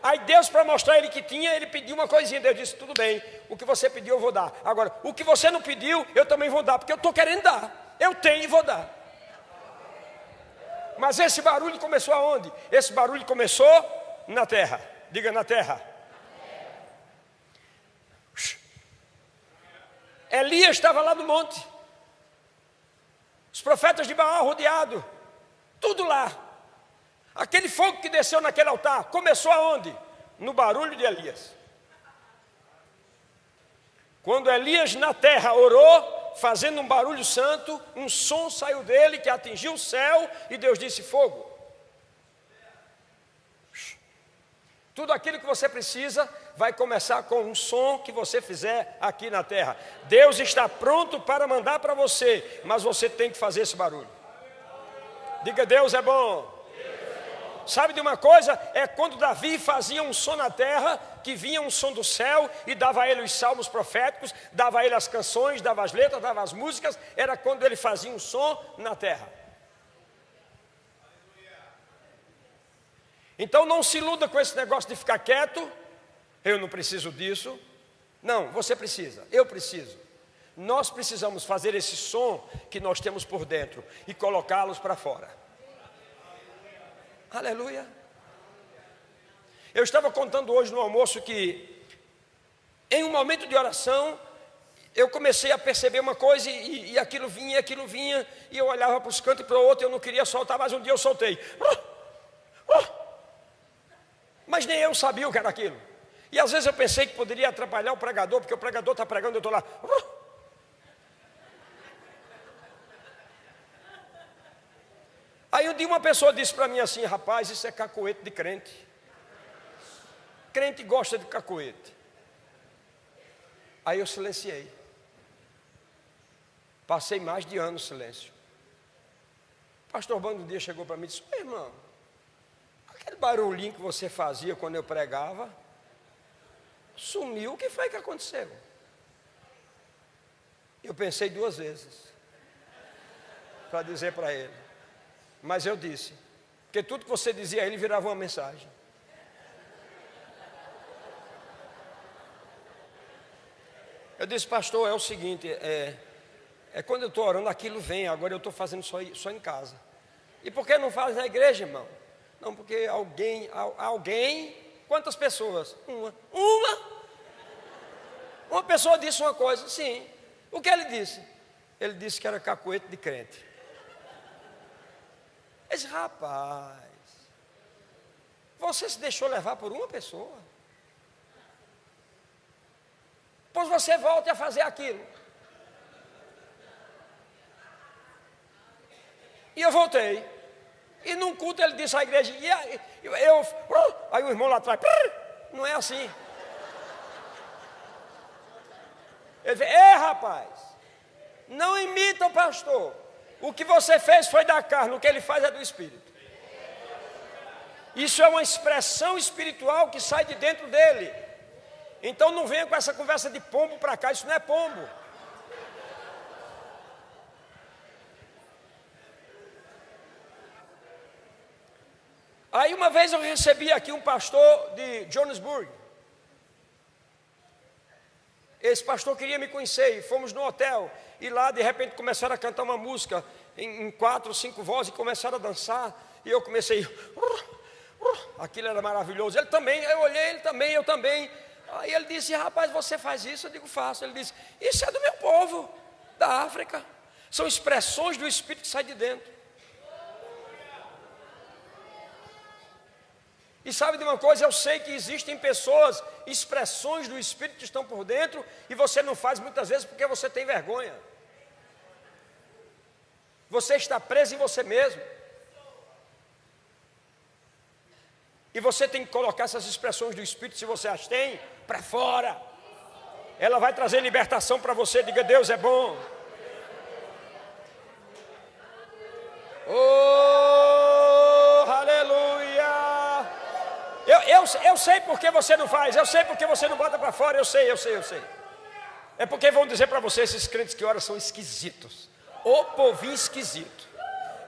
Aí Deus, para mostrar ele que tinha, ele pediu uma coisinha. Deus disse: tudo bem, o que você pediu eu vou dar. Agora, o que você não pediu eu também vou dar, porque eu estou querendo dar. Eu tenho e vou dar. Mas esse barulho começou aonde? Esse barulho começou na terra. Diga: na terra. Elias estava lá no monte. Os profetas de Baal rodeados, tudo lá. Aquele fogo que desceu naquele altar, começou aonde? No barulho de Elias. Quando Elias na terra orou, fazendo um barulho santo, um som saiu dele que atingiu o céu, e Deus disse: fogo. Tudo aquilo que você precisa vai começar com um som que você fizer aqui na terra. Deus está pronto para mandar para você, mas você tem que fazer esse barulho. Diga: Deus é bom. Sabe de uma coisa? É quando Davi fazia um som na terra, que vinha um som do céu e dava a ele os salmos proféticos, dava a ele as canções, dava as letras, dava as músicas. Era quando ele fazia um som na terra. Então não se iluda com esse negócio de ficar quieto. Eu não preciso disso. Não, você precisa, eu preciso. Nós precisamos fazer esse som que nós temos por dentro e colocá-los para fora. Aleluia. Eu estava contando hoje no almoço que em um momento de oração eu comecei a perceber uma coisa e aquilo vinha, e eu olhava para os cantos e para o outro, eu não queria soltar, mas um dia eu soltei. Mas nem eu sabia o que era aquilo. E às vezes eu pensei que poderia atrapalhar o pregador, porque o pregador está pregando e eu estou lá. Aí um dia uma pessoa disse para mim assim: rapaz, isso é cacoete de crente. Crente gosta de cacoete. Aí eu silenciei. Passei mais de ano no silêncio. O pastor Bando um dia chegou para mim e disse: meu irmão, aquele barulhinho que você fazia quando eu pregava sumiu, o que foi que aconteceu? Eu pensei duas vezes para dizer para ele, mas eu disse, porque tudo que você dizia a ele virava uma mensagem. Eu disse: pastor, é o seguinte, quando eu estou orando aquilo vem, agora eu estou fazendo só em casa. E por que não faz na igreja, irmão? Não, porque alguém, quantas pessoas? Uma pessoa disse uma coisa, sim. O que ele disse? Ele disse que era cacoete de crente. Eu disse: rapaz, você se deixou levar por uma pessoa? Pois você volte a fazer aquilo. E eu voltei. E num culto ele disse à igreja, aí o irmão lá atrás, não é assim. Ele disse: rapaz, não imita o pastor. O que você fez foi da carne, o que ele faz é do Espírito. Isso é uma expressão espiritual que sai de dentro dele. Então não venha com essa conversa de pombo para cá, isso não é pombo. Aí uma vez eu recebi aqui um pastor de Johannesburg. Esse pastor queria me conhecer e fomos no hotel. E lá de repente começaram a cantar uma música em 4 ou 5 vozes e começaram a dançar. E eu comecei, aquilo era maravilhoso. Ele também, eu olhei, ele também, eu também. Aí ele disse, rapaz, você faz isso? Eu digo, faço. Ele disse, isso é do meu povo, da África. São expressões do Espírito que saem de dentro. E sabe de uma coisa, eu sei que existem pessoas, expressões do Espírito que estão por dentro, e você não faz muitas vezes porque você tem vergonha. Você está preso em você mesmo. E você tem que colocar essas expressões do Espírito, se você as tem, para fora. Ela vai trazer libertação para você, diga, Deus é bom. Oh, aleluia. Eu sei porque você não faz, eu sei porque você não bota para fora, eu sei. É porque vão dizer para você, esses crentes que oram são esquisitos. O povinho esquisito.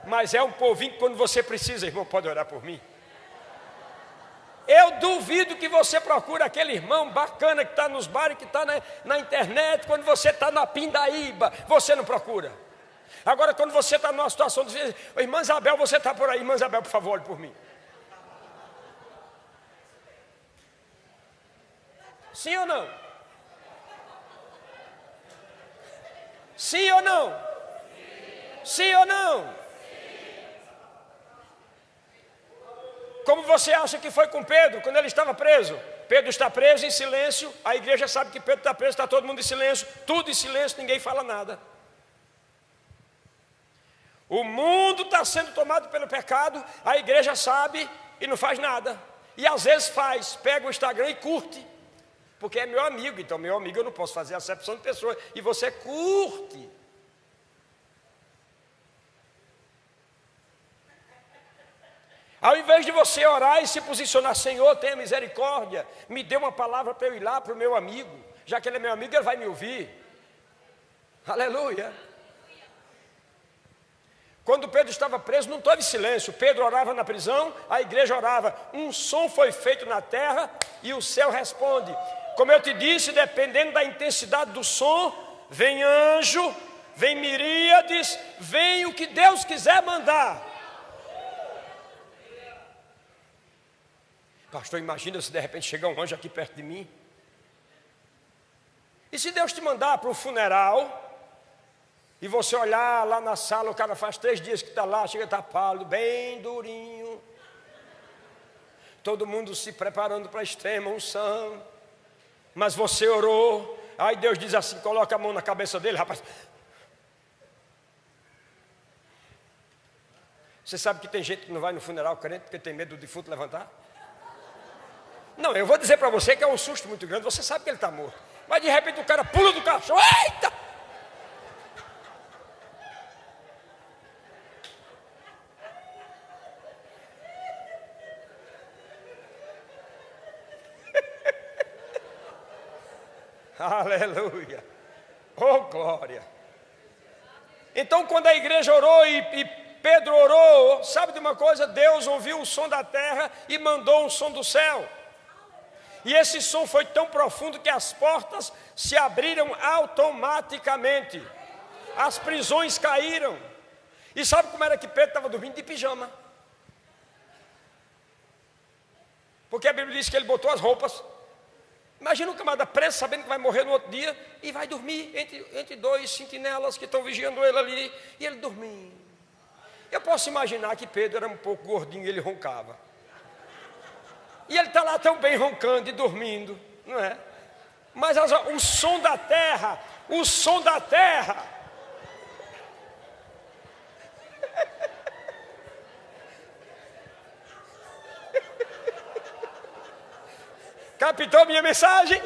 Mas é um povinho que quando você precisa, irmão, pode orar por mim. Eu duvido que você procure aquele irmão bacana que está nos bares, que está na internet, quando você está na pindaíba, você não procura. Agora quando você está numa situação de irmã Isabel, você está por aí, irmã Isabel, por favor, olhe por mim. Sim ou não? Sim ou não? Sim ou não? Como você acha que foi com Pedro, quando ele estava preso? Pedro está preso em silêncio, a igreja sabe que Pedro está preso, está todo mundo em silêncio, tudo em silêncio, ninguém fala nada. O mundo está sendo tomado pelo pecado, a igreja sabe e não faz nada. E às vezes faz, pega o Instagram e curte, porque é meu amigo, então meu amigo eu não posso fazer acepção de pessoa, e você curte. Ao invés de você orar e se posicionar, Senhor, tenha misericórdia, me dê uma palavra para eu ir lá para o meu amigo, já que ele é meu amigo, ele vai me ouvir. Aleluia. Quando Pedro estava preso, não teve silêncio. Pedro orava na prisão, a igreja orava. Um som foi feito na terra e o céu responde. Como eu te disse, dependendo da intensidade do som, vem anjo, vem miríades, vem o que Deus quiser mandar. Pastor, imagina se de repente chegar um anjo aqui perto de mim. E se Deus te mandar para um funeral, e você olhar lá na sala, o cara faz 3 dias que está lá, chega a estar pálido, bem durinho. Todo mundo se preparando para a extrema unção. Mas você orou, aí Deus diz assim, coloca a mão na cabeça dele, rapaz. Você sabe que tem gente que não vai no funeral crente porque tem medo do defunto levantar? Não, eu vou dizer para você que é um susto muito grande, você sabe que ele está morto. Mas de repente o cara pula do caixão, eita! Aleluia! Oh glória! Então quando a igreja orou e Pedro orou, sabe de uma coisa? Deus ouviu o som da terra e mandou um som do céu. E esse som foi tão profundo que as portas se abriram automaticamente. As prisões caíram. E sabe como era que Pedro estava dormindo? De pijama. Porque a Bíblia diz que ele botou as roupas. Imagina um camarada preso, sabendo que vai morrer no outro dia, e vai dormir entre 2 sentinelas que estão vigiando ele ali, e ele dormindo. Eu posso imaginar que Pedro era um pouco gordinho e ele roncava. E ele está lá tão bem roncando e dormindo, não é? Mas o som da terra, captou minha mensagem?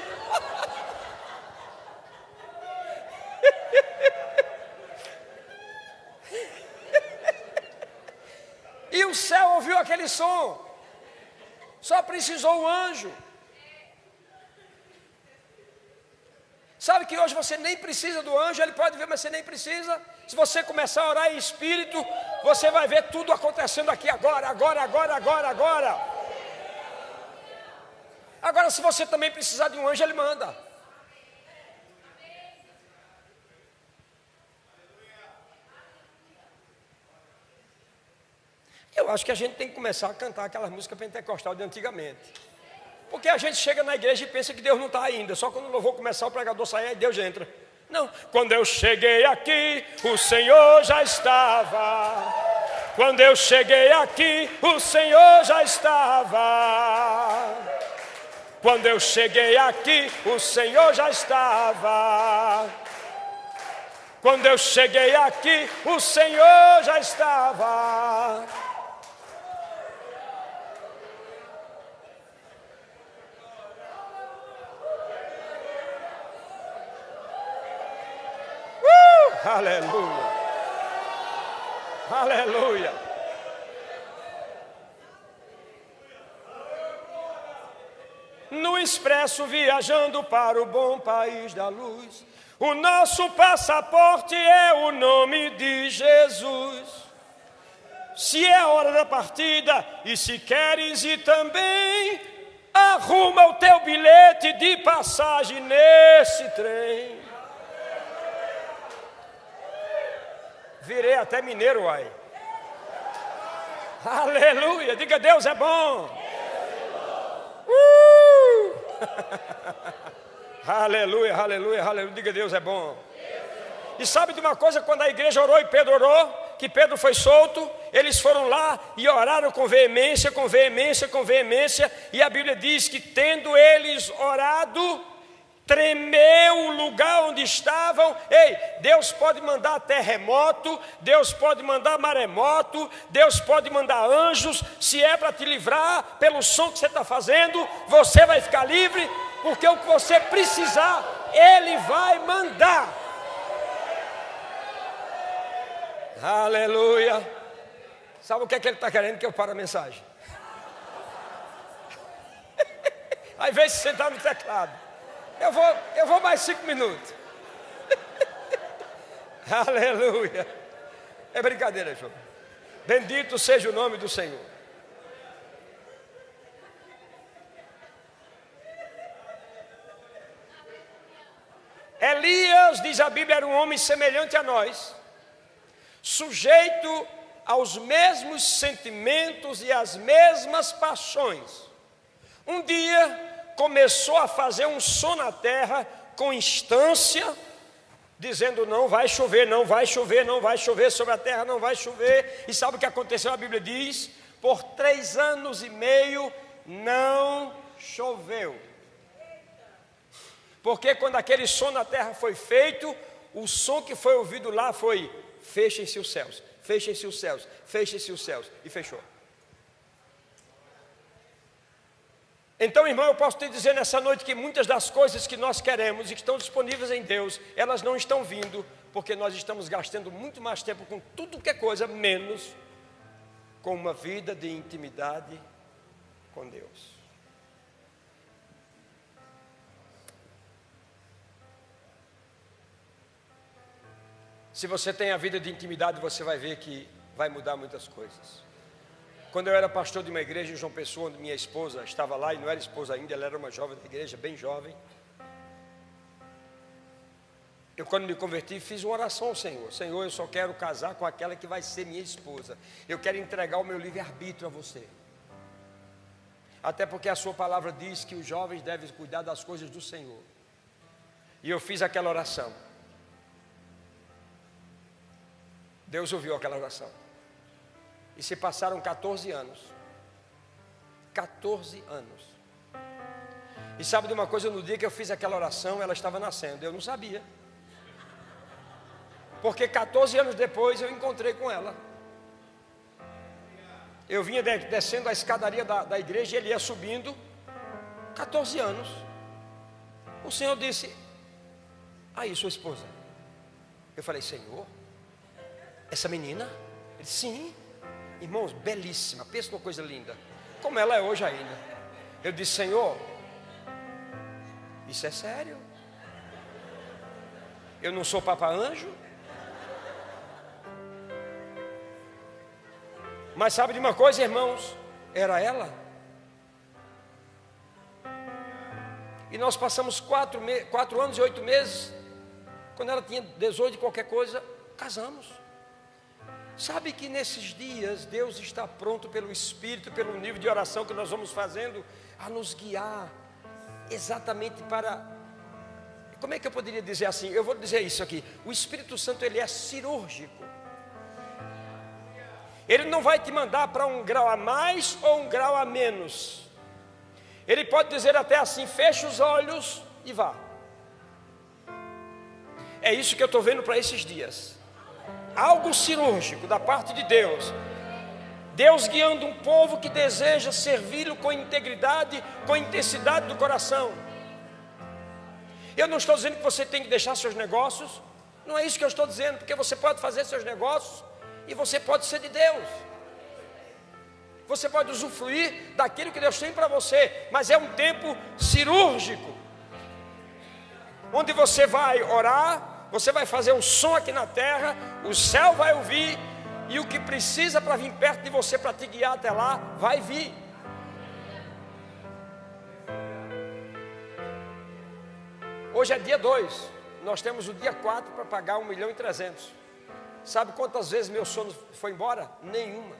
E o céu ouviu aquele som. Só precisou o anjo. Sabe que hoje você nem precisa do anjo, ele pode ver, mas você nem precisa. Se você começar a orar em espírito, você vai ver tudo acontecendo aqui agora. Agora, se você também precisar de um anjo, ele manda. Eu acho que a gente tem que começar a cantar aquelas músicas pentecostal de antigamente. Porque a gente chega na igreja e pensa que Deus não está ainda. Só quando o louvor começar, o pregador sair, aí Deus entra. Não, quando eu cheguei aqui, o Senhor já estava. Quando eu cheguei aqui, o Senhor já estava. Quando eu cheguei aqui, o Senhor já estava. Quando eu cheguei aqui, o Senhor já estava. Aleluia. Aleluia. No expresso viajando para o bom país da luz, o nosso passaporte é o nome de Jesus. Se é hora da partida e se queres ir também, arruma o teu bilhete de passagem nesse trem. Virei até mineiro, uai. Aleluia, diga Deus é bom. Aleluia, aleluia, aleluia, diga Deus é bom. E sabe de uma coisa, quando a igreja orou e Pedro orou, que Pedro foi solto, eles foram lá e oraram com veemência, e a Bíblia diz que tendo eles orado, tremeu o lugar onde estavam. Ei, Deus pode mandar terremoto, Deus pode mandar maremoto, Deus pode mandar anjos. Se é para te livrar pelo som que você está fazendo, você vai ficar livre, porque o que você precisar, Ele vai mandar. Aleluia. Sabe o que é que Ele está querendo que eu pare a mensagem? Ao invés de sentar no teclado, eu vou mais 5 minutos. Aleluia. É brincadeira, João. Bendito seja o nome do Senhor. Elias, diz a Bíblia, era um homem semelhante a nós, sujeito aos mesmos sentimentos e às mesmas paixões. Um dia começou a fazer um som na terra com instância, dizendo não vai chover, não vai chover, não vai chover sobre a terra, não vai chover. E sabe o que aconteceu? A Bíblia diz, por 3 anos e meio não choveu. Porque quando aquele som na terra foi feito, o som que foi ouvido lá foi: fechem-se os céus, fechem-se os céus, fechem-se os céus, e fechou. Então, irmão, eu posso te dizer nessa noite que muitas das coisas que nós queremos e que estão disponíveis em Deus, elas não estão vindo, porque nós estamos gastando muito mais tempo com tudo que é coisa, menos com uma vida de intimidade com Deus. Se você tem a vida de intimidade, você vai ver que vai mudar muitas coisas. Quando eu era pastor de uma igreja em João Pessoa, onde minha esposa estava lá, e não era esposa ainda, ela era uma jovem da igreja, bem jovem. Eu, quando me converti, fiz uma oração ao Senhor: Senhor, eu só quero casar com aquela que vai ser minha esposa. Eu quero entregar o meu livre-arbítrio a você. Até porque a sua palavra diz que os jovens devem cuidar das coisas do Senhor. E eu fiz aquela oração. Deus ouviu aquela oração. E se passaram 14 anos. 14 anos. E sabe de uma coisa? No dia que eu fiz aquela oração, ela estava nascendo. Eu não sabia. Porque 14 anos depois eu encontrei com ela. Eu vinha descendo a escadaria da igreja e ele ia subindo. 14 anos. O Senhor disse: aí, sua esposa. Eu falei: Senhor, essa menina? Ele disse: sim. Irmãos, belíssima, pensa numa coisa linda, como ela é hoje ainda. Eu disse: Senhor, isso é sério? Eu não sou papa anjo? Mas sabe de uma coisa, irmãos? Era ela. E nós passamos 4 anos e 8 meses. Quando ela tinha 18 e qualquer coisa, casamos. Sabe que nesses dias Deus está pronto pelo Espírito, pelo nível de oração que nós vamos fazendo, a nos guiar exatamente para... Como é que eu poderia dizer assim? Eu vou dizer isso aqui. O Espírito Santo, ele é cirúrgico. Ele não vai te mandar para um grau a mais ou um grau a menos. Ele pode dizer até assim: fecha os olhos e vá. É isso que eu estou vendo para esses dias. Algo cirúrgico da parte de Deus. Deus guiando um povo que deseja servi-lo com integridade, com intensidade do coração. Eu não estou dizendo que você tem que deixar seus negócios. Não é isso que eu estou dizendo, porque você pode fazer seus negócios e você pode ser de Deus. Você pode usufruir daquilo que Deus tem para você, mas é um tempo cirúrgico, onde você vai orar, você vai fazer um som aqui na terra, o céu vai ouvir, e o que precisa para vir perto de você, para te guiar até lá, vai vir. Hoje é dia 2, nós temos o dia 4 para pagar 1.300.000. Sabe quantas vezes meu sono foi embora? Nenhuma.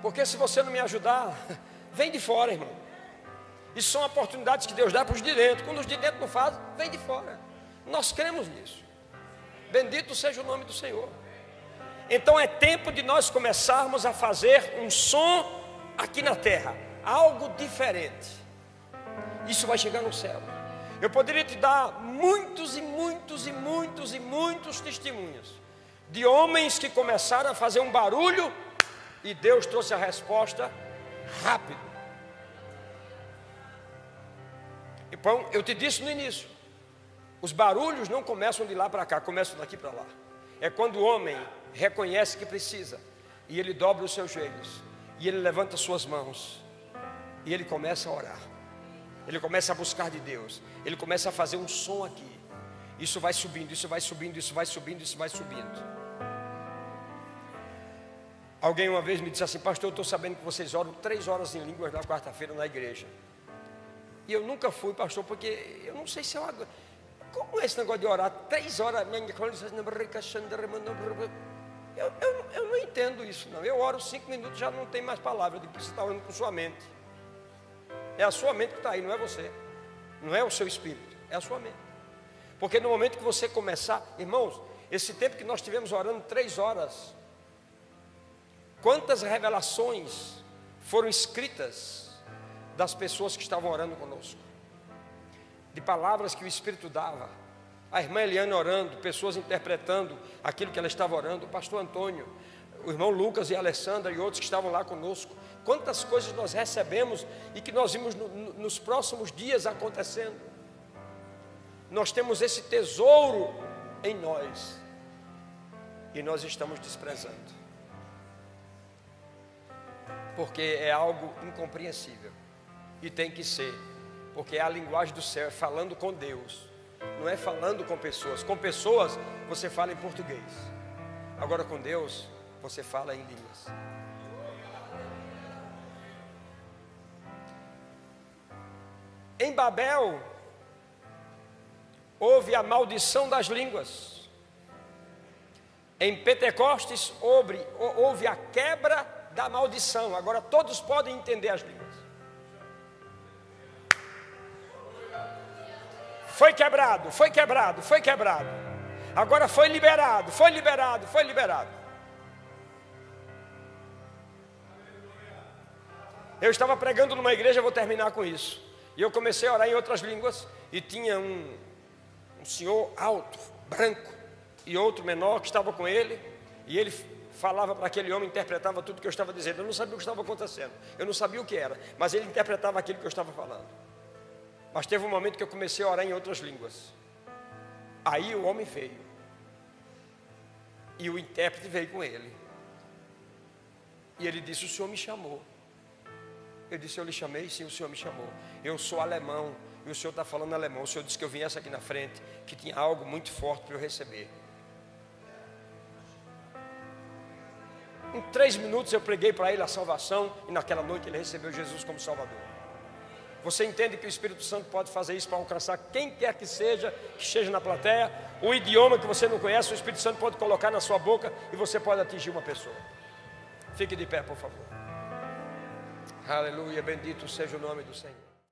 Porque se você não me ajudar, vem de fora, irmão. Isso são oportunidades que Deus dá para os de dentro. Quando os de dentro não fazem, vem de fora. Nós cremos nisso. Bendito seja o nome do Senhor. Então é tempo de nós começarmos a fazer um som aqui na terra, algo diferente. Isso vai chegar no céu. Eu poderia te dar muitos e muitos e muitos e muitos testemunhos de homens que começaram a fazer um barulho e Deus trouxe a resposta rápido. Então, eu te disse no início, os barulhos não começam de lá para cá, começam daqui para lá. É quando o homem reconhece que precisa, e ele dobra os seus joelhos, e ele levanta suas mãos, e ele começa a orar, ele começa a buscar de Deus, ele começa a fazer um som aqui. Isso vai subindo, isso vai subindo, isso vai subindo, isso vai subindo. Alguém uma vez me disse assim: pastor, eu estou sabendo que vocês oram 3 horas em línguas na quarta-feira na igreja. E eu nunca fui, pastor, porque eu não sei se eu... Como é esse negócio de orar 3 horas? Eu não entendo isso, não. Eu oro 5 minutos, já não tem mais palavra. Eu digo que você está orando com sua mente. É a sua mente que está aí, não é você. Não é o seu espírito, é a sua mente. Porque no momento que você começar... Irmãos, esse tempo que nós tivemos orando 3 horas... Quantas revelações foram escritas das pessoas que estavam orando conosco, de palavras que o Espírito dava. A irmã Eliane orando, pessoas interpretando aquilo que ela estava orando, o pastor Antônio, o irmão Lucas e a Alessandra e outros que estavam lá conosco. Quantas coisas nós recebemos e que nós vimos nos próximos dias acontecendo. Nós temos esse tesouro em nós e nós estamos desprezando, porque é algo incompreensível, e tem que ser, porque é a linguagem do céu, é falando com Deus, não é falando com pessoas. Com pessoas você fala em português, agora com Deus você fala em línguas. Em Babel houve a maldição das línguas. Em Pentecostes houve a quebra da maldição. Agora todos podem entender as línguas. Foi quebrado, foi quebrado, foi quebrado. Agora foi liberado, foi liberado, foi liberado. Eu estava pregando numa igreja, vou terminar com isso. E eu comecei a orar em outras línguas. E tinha um senhor alto, branco, e outro menor que estava com ele. E ele falava para aquele homem, interpretava tudo que eu estava dizendo. Eu não sabia o que estava acontecendo, eu não sabia o que era, mas ele interpretava aquilo que eu estava falando. Mas teve um momento que eu comecei a orar em outras línguas. Aí o homem veio, e o intérprete veio com ele. E ele disse: o senhor me chamou. Eu disse: eu lhe chamei? Sim, o senhor me chamou. Eu sou alemão, e o senhor está falando alemão. O senhor disse que eu viesse aqui na frente, que tinha algo muito forte para eu receber. Em 3 minutos eu preguei para ele a salvação e naquela noite ele recebeu Jesus como Salvador. Você entende que o Espírito Santo pode fazer isso para alcançar quem quer que esteja na plateia? Um idioma que você não conhece, o Espírito Santo pode colocar na sua boca e você pode atingir uma pessoa. Fique de pé, por favor. Aleluia, bendito seja o nome do Senhor.